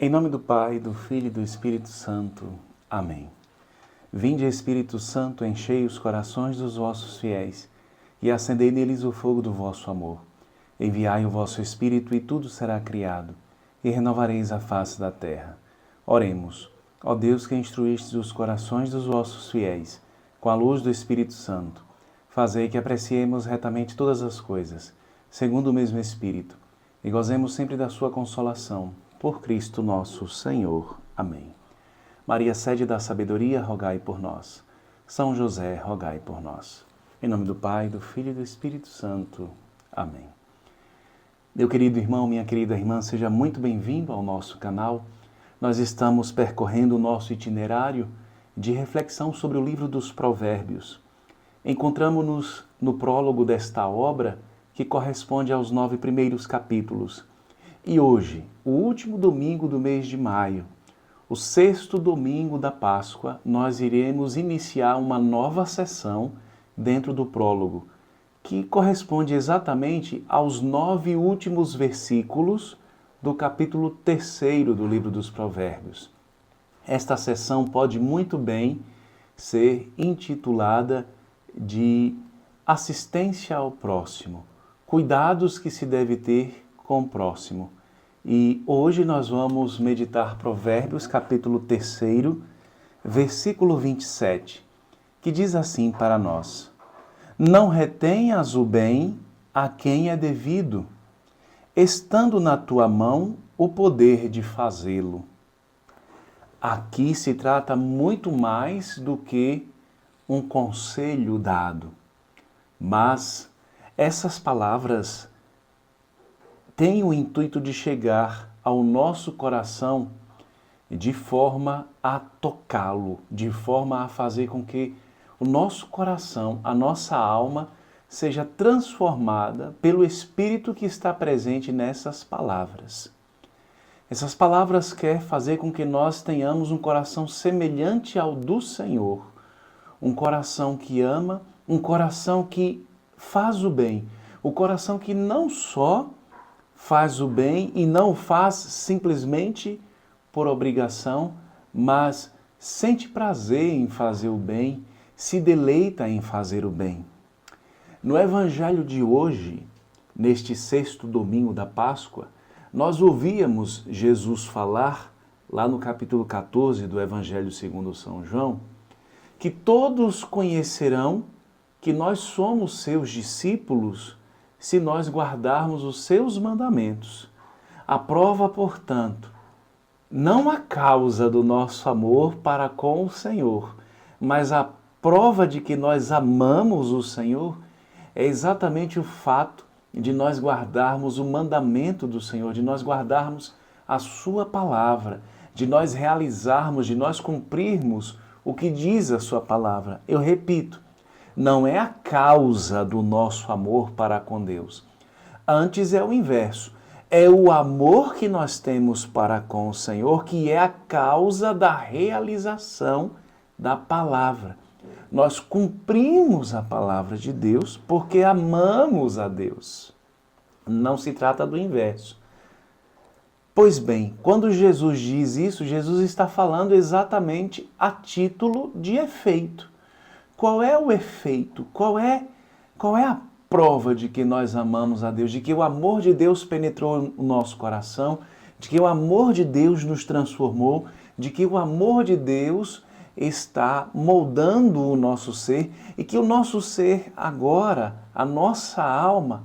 Em nome do Pai, do Filho e do Espírito Santo. Amém. Vinde, Espírito Santo, enchei os corações dos vossos fiéis e acendei neles o fogo do vosso amor. Enviai o vosso Espírito e tudo será criado, e renovareis a face da terra. Oremos. Ó Deus, que instruístes os corações dos vossos fiéis com a luz do Espírito Santo, fazei que apreciemos retamente todas as coisas, segundo o mesmo Espírito, e gozemos sempre da sua consolação. Por Cristo nosso Senhor. Amém. Maria, sede da sabedoria, rogai por nós. São José, rogai por nós. Em nome do Pai, do Filho e do Espírito Santo. Amém. Meu querido irmão, minha querida irmã, seja muito bem-vindo ao nosso canal. Nós estamos percorrendo o nosso itinerário de reflexão sobre o livro dos Provérbios. Encontramos-nos no prólogo desta obra, que corresponde aos 9 primeiros capítulos. E hoje, o último domingo do mês de maio, o 6º domingo da Páscoa, nós iremos iniciar uma nova sessão dentro do prólogo, que corresponde exatamente aos 9 últimos versículos do capítulo 3º do livro dos Provérbios. Esta sessão pode muito bem ser intitulada de assistência ao próximo, cuidados que se deve ter com o próximo. E hoje nós vamos meditar Provérbios, capítulo 3º, versículo 27, que diz assim para nós: Não retenhas o bem a quem é devido, estando na tua mão o poder de fazê-lo. Aqui se trata muito mais do que um conselho dado, mas essas palavras têm o intuito de chegar ao nosso coração de forma a tocá-lo, de forma a fazer com que o nosso coração, a nossa alma, seja transformada pelo Espírito que está presente nessas palavras. Essas palavras querem fazer com que nós tenhamos um coração semelhante ao do Senhor, um coração que ama, um coração que faz o bem, o coração que não só faz o bem e não o faz simplesmente por obrigação, mas sente prazer em fazer o bem, se deleita em fazer o bem. No Evangelho de hoje, neste 6º domingo da Páscoa, nós ouvíamos Jesus falar, lá no capítulo 14 do Evangelho segundo São João, que todos conhecerão que nós somos seus discípulos se nós guardarmos os seus mandamentos. A prova, portanto, não a causa do nosso amor para com o Senhor, mas a prova de que nós amamos o Senhor é exatamente o fato de nós guardarmos o mandamento do Senhor, de nós guardarmos a sua palavra, de nós realizarmos, de nós cumprirmos o que diz a sua palavra. Eu repito, não é a causa do nosso amor para com Deus. Antes é o inverso. É o amor que nós temos para com o Senhor que é a causa da realização da palavra. Nós cumprimos a palavra de Deus porque amamos a Deus. Não se trata do inverso. Pois bem, quando Jesus diz isso, Jesus está falando exatamente a título de efeito. Qual é o efeito? Qual é a prova de que nós amamos a Deus, de que o amor de Deus penetrou o nosso coração, de que o amor de Deus nos transformou, de que o amor de Deus está moldando o nosso ser e que o nosso ser agora, a nossa alma,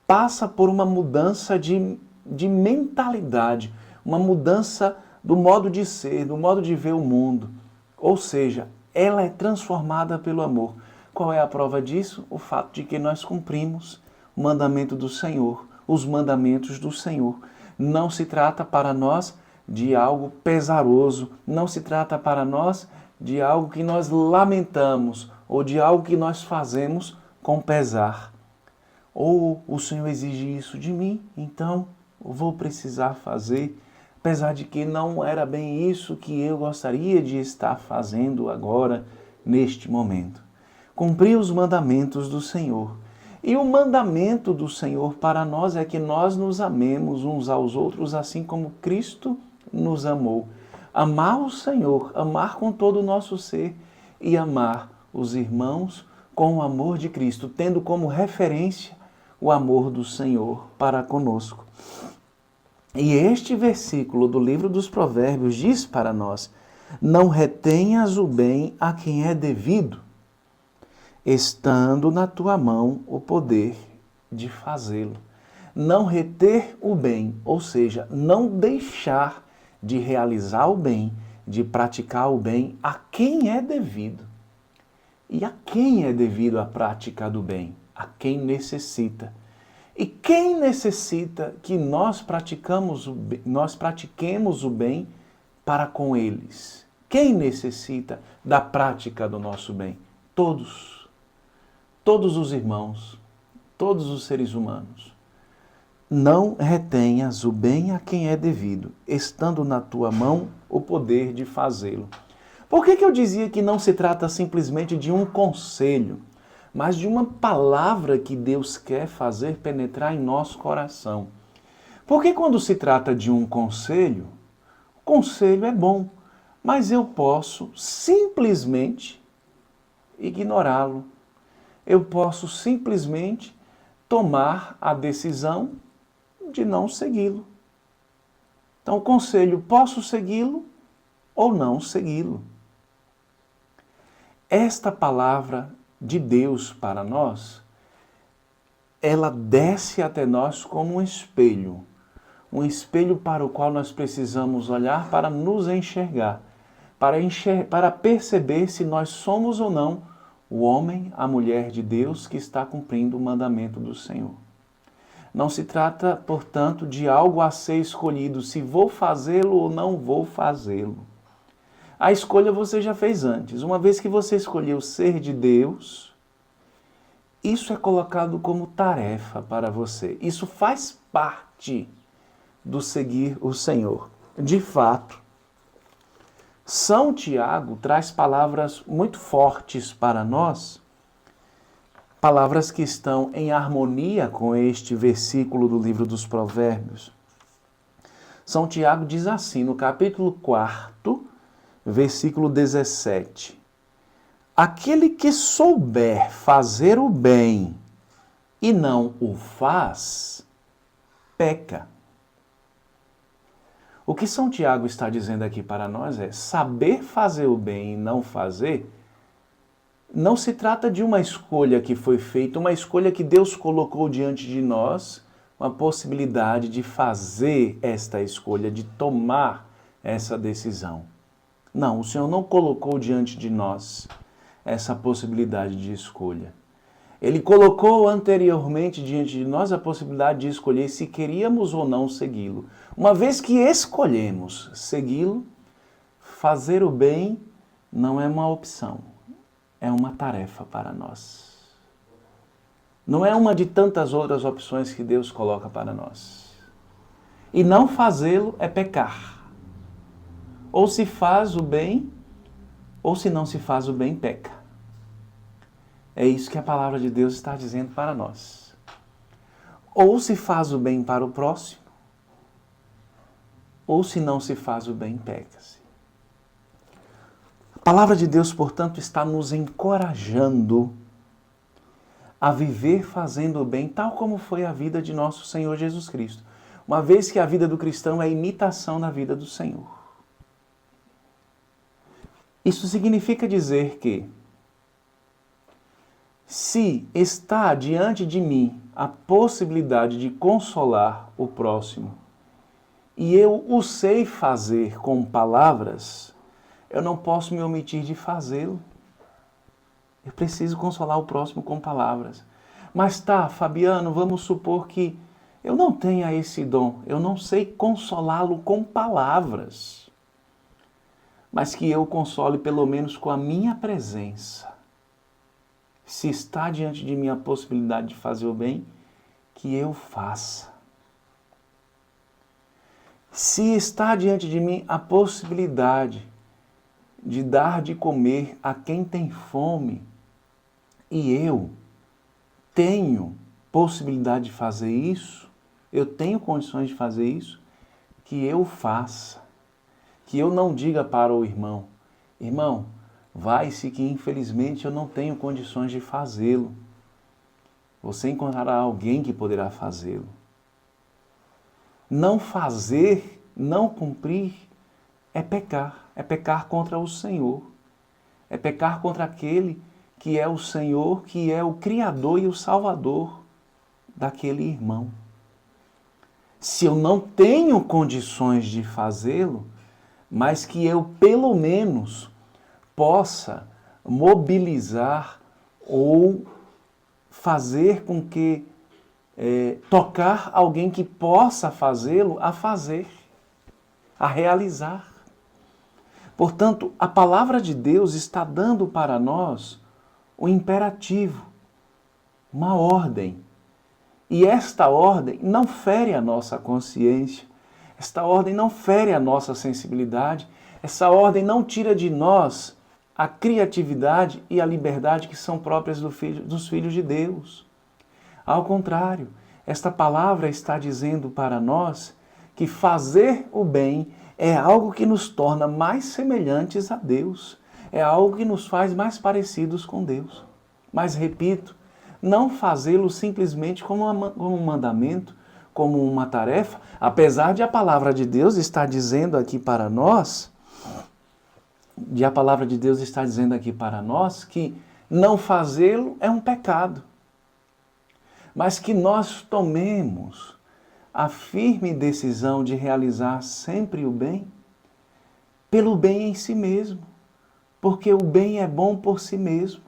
passa por uma mudança de mentalidade, uma mudança do modo de ser, do modo de ver o mundo. Ou seja, ela é transformada pelo amor. Qual é a prova disso? O fato de que nós cumprimos o mandamento do Senhor, os mandamentos do Senhor. Não se trata para nós de algo pesaroso, não se trata para nós de algo que nós lamentamos ou de algo que nós fazemos com pesar. Ou o Senhor exige isso de mim, então eu vou precisar fazer, apesar de que não era bem isso que eu gostaria de estar fazendo agora, neste momento. Cumprir os mandamentos do Senhor. E o mandamento do Senhor para nós é que nós nos amemos uns aos outros, assim como Cristo nos amou. Amar o Senhor, amar com todo o nosso ser e amar os irmãos com o amor de Cristo, tendo como referência o amor do Senhor para conosco. E este versículo do livro dos Provérbios diz para nós: não retenhas o bem a quem é devido, estando na tua mão o poder de fazê-lo. Não reter o bem, ou seja, não deixar de realizar o bem, de praticar o bem a quem é devido. E a quem é devido a prática do bem? A quem necessita. E quem necessita que nós pratiquemos o bem para com eles? Quem necessita da prática do nosso bem? Todos. Todos os irmãos, todos os seres humanos. Não retenhas o bem a quem é devido, estando na tua mão o poder de fazê-lo. Por que eu dizia que não se trata simplesmente de um conselho, mas de uma palavra que Deus quer fazer penetrar em nosso coração? Porque quando se trata de um conselho, o conselho é bom, mas eu posso simplesmente ignorá-lo. Eu posso simplesmente tomar a decisão de não segui-lo. Então, o conselho, posso segui-lo ou não segui-lo? Esta palavra de Deus para nós, ela desce até nós como um espelho para o qual nós precisamos olhar para nos enxergar, para perceber se nós somos ou não o homem, a mulher de Deus que está cumprindo o mandamento do Senhor. Não se trata, portanto, de algo a ser escolhido, se vou fazê-lo ou não vou fazê-lo. A escolha você já fez antes. Uma vez que você escolheu ser de Deus, isso é colocado como tarefa para você. Isso faz parte do seguir o Senhor. De fato, São Tiago traz palavras muito fortes para nós, palavras que estão em harmonia com este versículo do livro dos Provérbios. São Tiago diz assim, no capítulo 4, versículo 17: aquele que souber fazer o bem e não o faz, peca. O que São Tiago está dizendo aqui para nós é: saber fazer o bem e não fazer, não se trata de uma escolha que foi feita, uma escolha que Deus colocou diante de nós, uma possibilidade de fazer esta escolha, de tomar essa decisão. Não, o Senhor não colocou diante de nós essa possibilidade de escolha. Ele colocou anteriormente diante de nós a possibilidade de escolher se queríamos ou não segui-lo. Uma vez que escolhemos segui-lo, fazer o bem não é uma opção, é uma tarefa para nós. Não é uma de tantas outras opções que Deus coloca para nós. E não fazê-lo é pecar. Ou se faz o bem, ou se não se faz o bem, peca. É isso que a palavra de Deus está dizendo para nós. Ou se faz o bem para o próximo, ou se não se faz o bem, peca-se. A palavra de Deus, portanto, está nos encorajando a viver fazendo o bem, tal como foi a vida de nosso Senhor Jesus Cristo. Uma vez que a vida do cristão é imitação da vida do Senhor. Isso significa dizer que, se está diante de mim a possibilidade de consolar o próximo, e eu o sei fazer com palavras, eu não posso me omitir de fazê-lo. Eu preciso consolar o próximo com palavras. Mas tá, Fabiano, vamos supor que eu não tenha esse dom, eu não sei consolá-lo com palavras, mas que eu console pelo menos com a minha presença. Se está diante de mim a possibilidade de fazer o bem, que eu faça. Se está diante de mim a possibilidade de dar de comer a quem tem fome, e eu tenho possibilidade de fazer isso, eu tenho condições de fazer isso, que eu faça. que eu não diga para o irmão: irmão, vai-se que infelizmente eu não tenho condições de fazê-lo. Você encontrará alguém que poderá fazê-lo. Não fazer, não cumprir, é pecar contra o Senhor. É pecar contra aquele que é o Senhor, que é o Criador e o Salvador daquele irmão. Se eu não tenho condições de fazê-lo, mas que eu pelo menos possa mobilizar ou fazer com que tocar alguém que possa fazê-lo a fazer, a realizar. Portanto, a palavra de Deus está dando para nós um imperativo, uma ordem. E esta ordem não fere a nossa consciência, esta ordem não fere a nossa sensibilidade, essa ordem não tira de nós a criatividade e a liberdade que são próprias dos filhos de Deus. Ao contrário, esta palavra está dizendo para nós que fazer o bem é algo que nos torna mais semelhantes a Deus, é algo que nos faz mais parecidos com Deus. Mas, repito, não fazê-lo simplesmente como um mandamento, como uma tarefa, apesar de a palavra de Deus estar dizendo aqui para nós, que não fazê-lo é um pecado. Mas que nós tomemos a firme decisão de realizar sempre o bem, pelo bem em si mesmo, porque o bem é bom por si mesmo.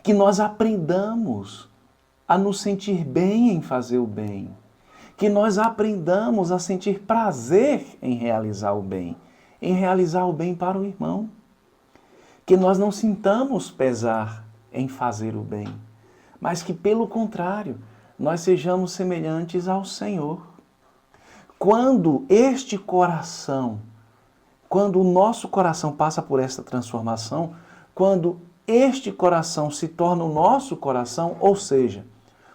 Que nós aprendamos a nos sentir bem em fazer o bem, que nós aprendamos a sentir prazer em realizar o bem para o irmão, que nós não sintamos pesar em fazer o bem, mas que, pelo contrário, nós sejamos semelhantes ao Senhor. Quando o nosso coração passa por esta transformação, quando este coração se torna o nosso coração, ou seja,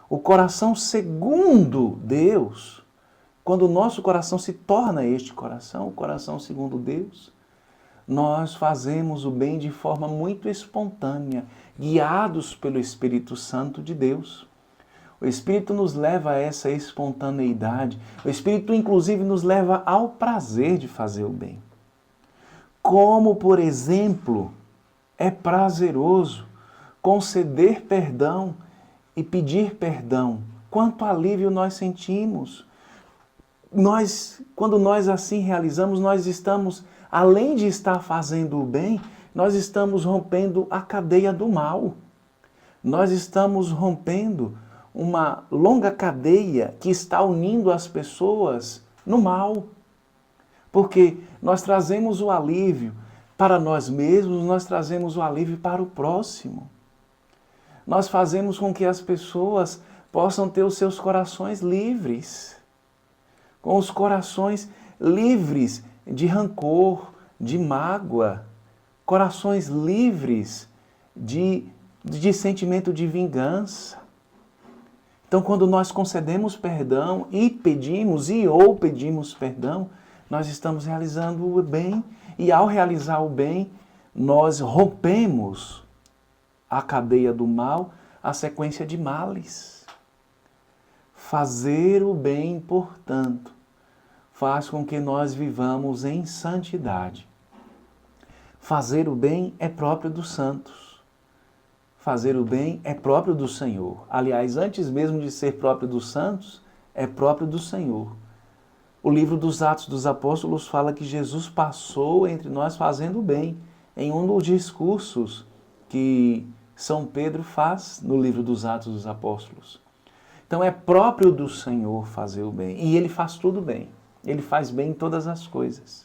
o coração segundo Deus, quando o nosso coração se torna este coração, o coração segundo Deus, nós fazemos o bem de forma muito espontânea, guiados pelo Espírito Santo de Deus. O Espírito nos leva a essa espontaneidade. O Espírito, inclusive, nos leva ao prazer de fazer o bem. Como, por exemplo, é prazeroso conceder perdão e pedir perdão. Quanto alívio nós sentimos. Quando nós assim realizamos, nós estamos, além de estar fazendo o bem, nós estamos rompendo a cadeia do mal. Nós estamos rompendo uma longa cadeia que está unindo as pessoas no mal. Porque nós trazemos o alívio para nós mesmos, nós trazemos o alívio para o próximo. Nós fazemos com que as pessoas possam ter os seus corações livres. Com os corações livres de rancor, de mágoa. Corações livres de sentimento de vingança. Então, quando nós concedemos perdão ou pedimos perdão, nós estamos realizando o bem. E ao realizar o bem, nós rompemos a cadeia do mal, a sequência de males. Fazer o bem, portanto, faz com que nós vivamos em santidade. Fazer o bem é próprio dos santos. Fazer o bem é próprio do Senhor. Aliás, antes mesmo de ser próprio dos santos, é próprio do Senhor. O livro dos Atos dos Apóstolos fala que Jesus passou entre nós fazendo o bem, em um dos discursos que São Pedro faz no livro dos Atos dos Apóstolos. Então é próprio do Senhor fazer o bem, e Ele faz tudo bem. Ele faz bem em todas as coisas.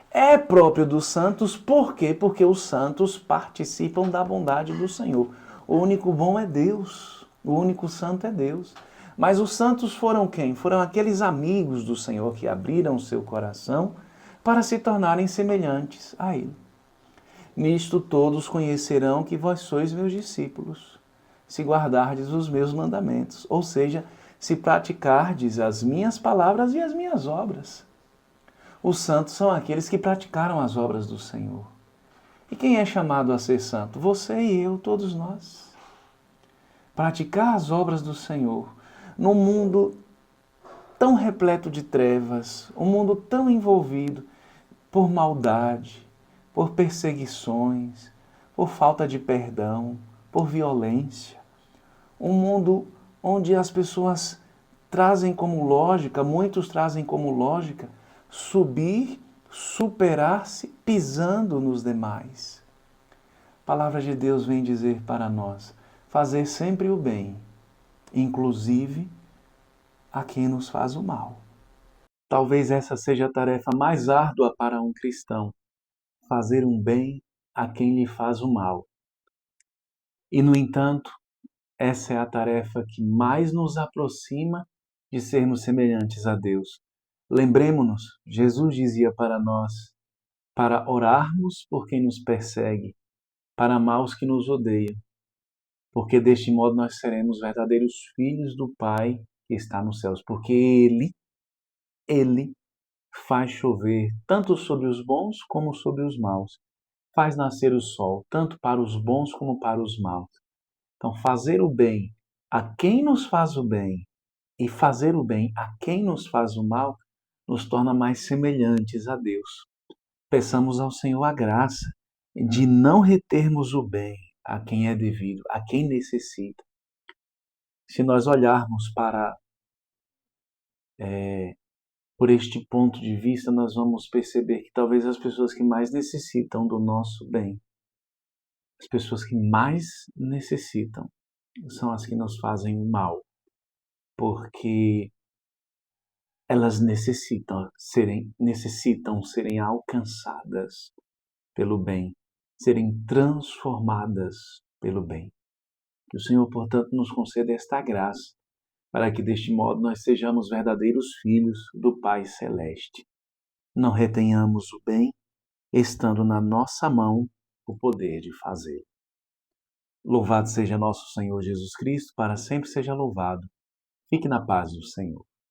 É próprio dos santos, por quê? Porque os santos participam da bondade do Senhor. O único bom é Deus, o único santo é Deus. Mas os santos foram quem? Foram aqueles amigos do Senhor que abriram o seu coração para se tornarem semelhantes a Ele. Nisto todos conhecerão que vós sois meus discípulos, se guardardes os meus mandamentos, ou seja, se praticardes as minhas palavras e as minhas obras. Os santos são aqueles que praticaram as obras do Senhor. E quem é chamado a ser santo? Você e eu, todos nós. Praticar as obras do Senhor num mundo tão repleto de trevas, um mundo tão envolvido por maldade, por perseguições, por falta de perdão, por violência. Um mundo onde as pessoas trazem como lógica, muitos trazem como lógica, subir, superar-se pisando nos demais. A palavra de Deus vem dizer para nós, fazer sempre o bem, inclusive a quem nos faz o mal. Talvez essa seja a tarefa mais árdua para um cristão, fazer um bem a quem lhe faz o mal. E, no entanto, essa é a tarefa que mais nos aproxima de sermos semelhantes a Deus. Lembremos-nos, Jesus dizia para nós, para orarmos por quem nos persegue, para amar os que nos odeiam, porque deste modo nós seremos verdadeiros filhos do Pai que está nos céus, porque Ele faz chover tanto sobre os bons como sobre os maus, faz nascer o sol tanto para os bons como para os maus. Então, fazer o bem a quem nos faz o bem e fazer o bem a quem nos faz o mal nos torna mais semelhantes a Deus. Peçamos ao Senhor a graça de não retermos o bem a quem é devido, a quem necessita. Se nós olharmos por este ponto de vista, nós vamos perceber que talvez as pessoas que mais necessitam do nosso bem, as pessoas que mais necessitam, são as que nos fazem o mal, porque elas necessitam serem alcançadas pelo bem, serem transformadas pelo bem. Que o Senhor, portanto, nos conceda esta graça, para que deste modo nós sejamos verdadeiros filhos do Pai Celeste. Não retenhamos o bem, estando na nossa mão o poder de fazer. Louvado seja nosso Senhor Jesus Cristo, para sempre seja louvado. Fique na paz do Senhor.